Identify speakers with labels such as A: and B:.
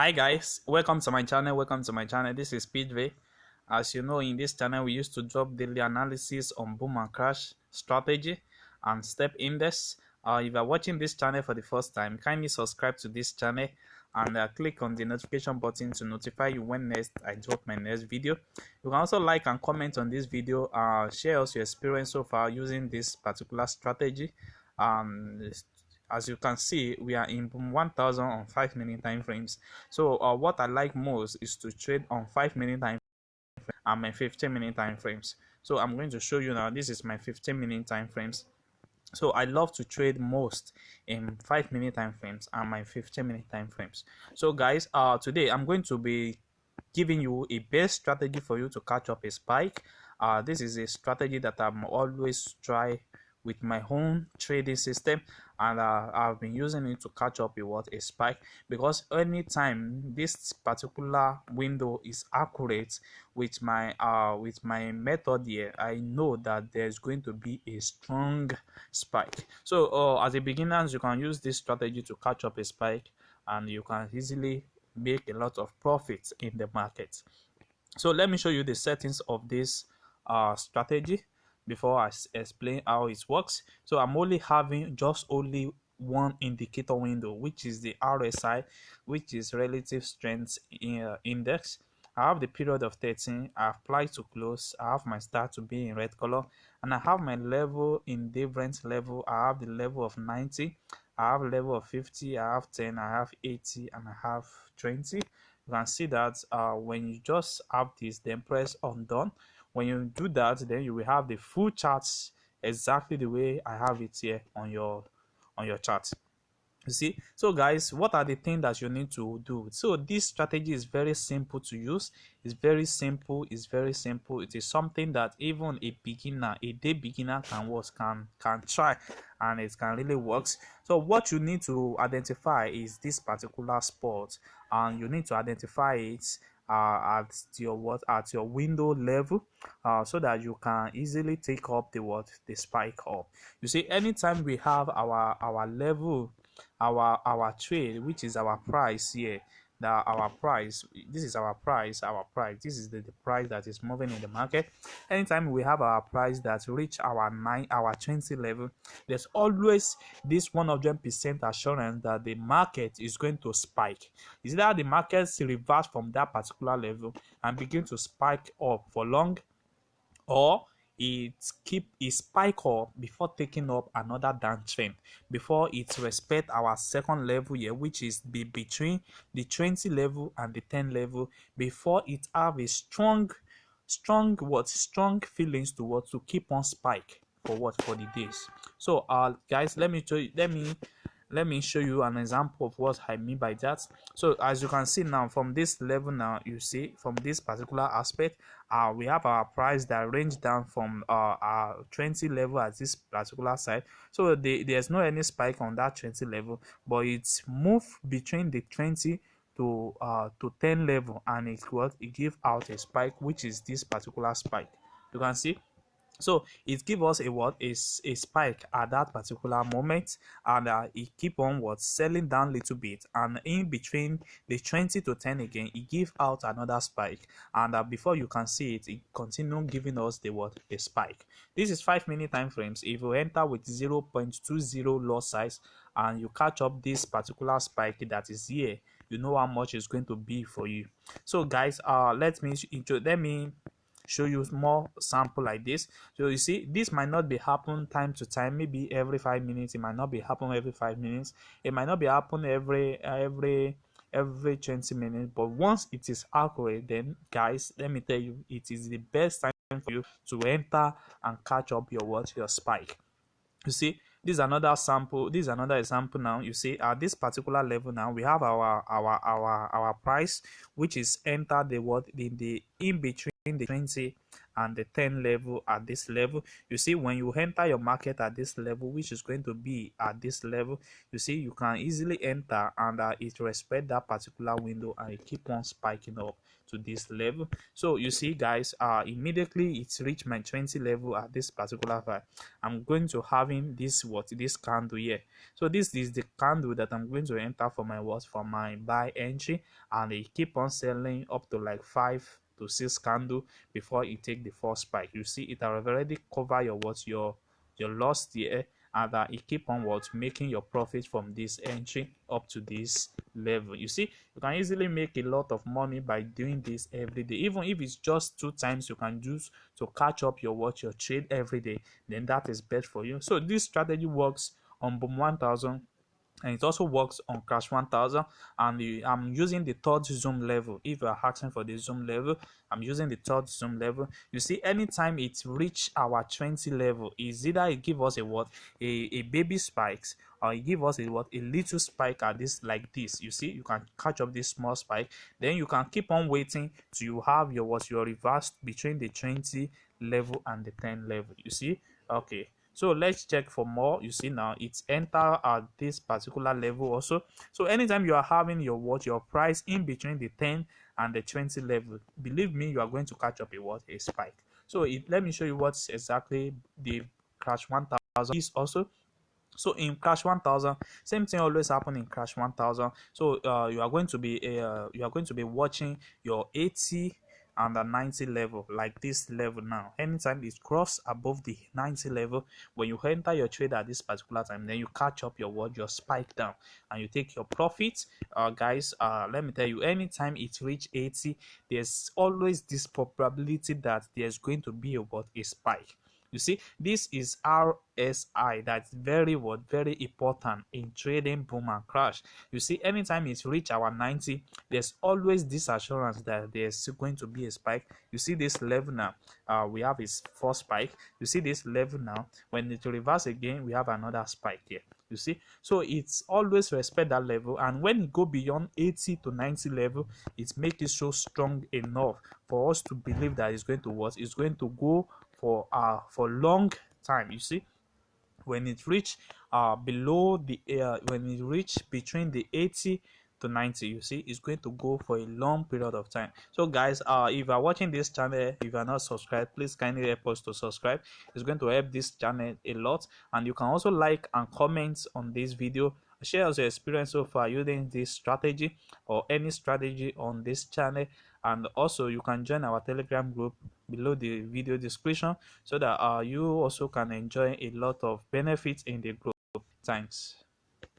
A: Hi guys, welcome to my channel. This is Speedway. As you know, in this channel we used to drop daily analysis on boom and crash strategy and step index. If you are watching this channel for the first time, kindly subscribe to this channel and click on the notification button to notify you when next I drop my next video. You can also like and comment on this video. Share us your experience so far using this particular strategy. As you can see, we are in 1000 on 5 minute time frames. So what I like most is to trade on 5 minute time and my 15 minute time frames. So I'm going to show you now. This is my 15 minute time frames. So I love to trade most in 5 minute time frames and my 15 minute time frames. So guys, today I'm going to be giving you a best strategy for you to catch up a spike. This is a strategy that I'm always try with my own trading system, and I've been using it to catch up a spike, because anytime this particular window is accurate with my method here, I know that there's going to be a strong spike. So as a beginners, you can use this strategy to catch up a spike, and you can easily make a lot of profits in the market. So let me show you the settings of this strategy before I explain how it works. So I'm only having just only one indicator window, which is the RSI, which is relative strength index. I have the period of 13, I apply to close, I have my start to be in red color, and I have my level in different level. I have the level of 90, I have level of 50, I have 10, I have 80, and I have 20. You can see that when you just have this, then press on done. When you do that, then you will have the full charts exactly the way I have it here on your chart. You see, so guys, what are the things that you need to do? So this strategy is very simple to use. It's very simple. It is something that even a beginner, a day beginner can try, and it can really works. So what you need to identify is this particular spot, and you need to identify it at your window level, so that you can easily take up the spike up. You see, anytime we have our level, our trade, which is our price here, that our price, this is our price, this is the price that is moving in the market. Anytime we have our price that reach our 20 level, there's always this 100% assurance that the market is going to spike. Is that the market reverse from that particular level and begin to spike up for long, or it spike up before taking up another downtrend, before it respect our second level here, which is between the 20 level and the 10 level, before it have a strong feelings to keep on spike for the days. So guys, let me show you an example of what I mean by that. So as you can see now, from this level now, you see from this particular aspect, we have our price that range down from our 20 level at this particular side. So there's no any spike on that 20 level, but it's moved between the 20 to 10 level, and it give out a spike, which is this particular spike. You can see, so it gives us a spike at that particular moment, and it keep on selling down a little bit, and in between the 20 to 10 again, it give out another spike, and before you can see it, it continue giving us the spike. This is 5 minute time frames. If you enter with 0.20 loss size and you catch up this particular spike that is here, you know how much it's going to be for you. So guys, let me show you more sample like this. So you see, this might not be happen time to time, maybe every 5 minutes. It might not be happen every 5 minutes, it might not be happen every 20 minutes, but once it is accurate, then guys, let me tell you, it is the best time for you to enter and catch up your spike. You see, this is another sample, this is another example. Now you see, at this particular level now, we have our price, which is entered in between the 20 and the 10 level at this level. You see, when you enter your market at this level, which is going to be at this level, you see you can easily enter, and it respect that particular window, and it keep on spiking up to this level. So you see guys, immediately it's reached my 20 level at this particular time. I'm going to having this candle here. So this is the candle that I'm going to enter for my for my buy entry, and it keep on selling up to like 5 to 6 candle before it take the first spike. You see it have already cover your loss here, and it keep on making your profit from this entry up to this level. You see, you can easily make a lot of money by doing this every day. Even if it's just 2 times you can use to catch up your trade every day, then that is best for you. So this strategy works on boom 1000, and it also works on crash 1000. And I'm using the third zoom level. If you are asking for the zoom level, I'm using the third zoom level. You see, anytime it reach our 20 level, is either it give us a baby spikes, or it give us a little spike at this, like this. You see, you can catch up this small spike, then you can keep on waiting till you have your reverse between the 20 level and the 10 level. You see, okay. So let's check for more. You see, now it's enter at this particular level also. So anytime you are having your price in between the 10 and the 20 level, believe me, you are going to catch up a spike. So let me show you what's exactly the crash 1000 is also. So in crash 1000, same thing always happen in crash 1000. So you are going to be watching your 80 and the 90 level, like this level. Now anytime it cross above the 90 level, when you enter your trade at this particular time, then you catch up your spike down, and you take your profit. Guys, let me tell you, anytime it reach 80, there's always this probability that there's going to be a spike. You see, this is RSI. That's very important in trading boom and crash. You see, anytime it reach our 90, there's always this assurance that there's going to be a spike. You see this level now, we have its first spike. You see this level now, when it reverse again, we have another spike here. You see, so it's always respect that level, and when it go beyond 80 to 90 level, it makes it so strong enough for us to believe that it's going to what, it's going to go for long time. You see, when it reach below the when it reach between the 80 to 90, you see it's going to go for a long period of time. So guys, if you are watching this channel, if you are not subscribed, please kindly help us to subscribe. It's going to help this channel a lot. And you can also like and comment on this video, share your experience so far using this strategy or any strategy on this channel. And also you can join our Telegram group below the video description, so that you also can enjoy a lot of benefits in the group. Thanks.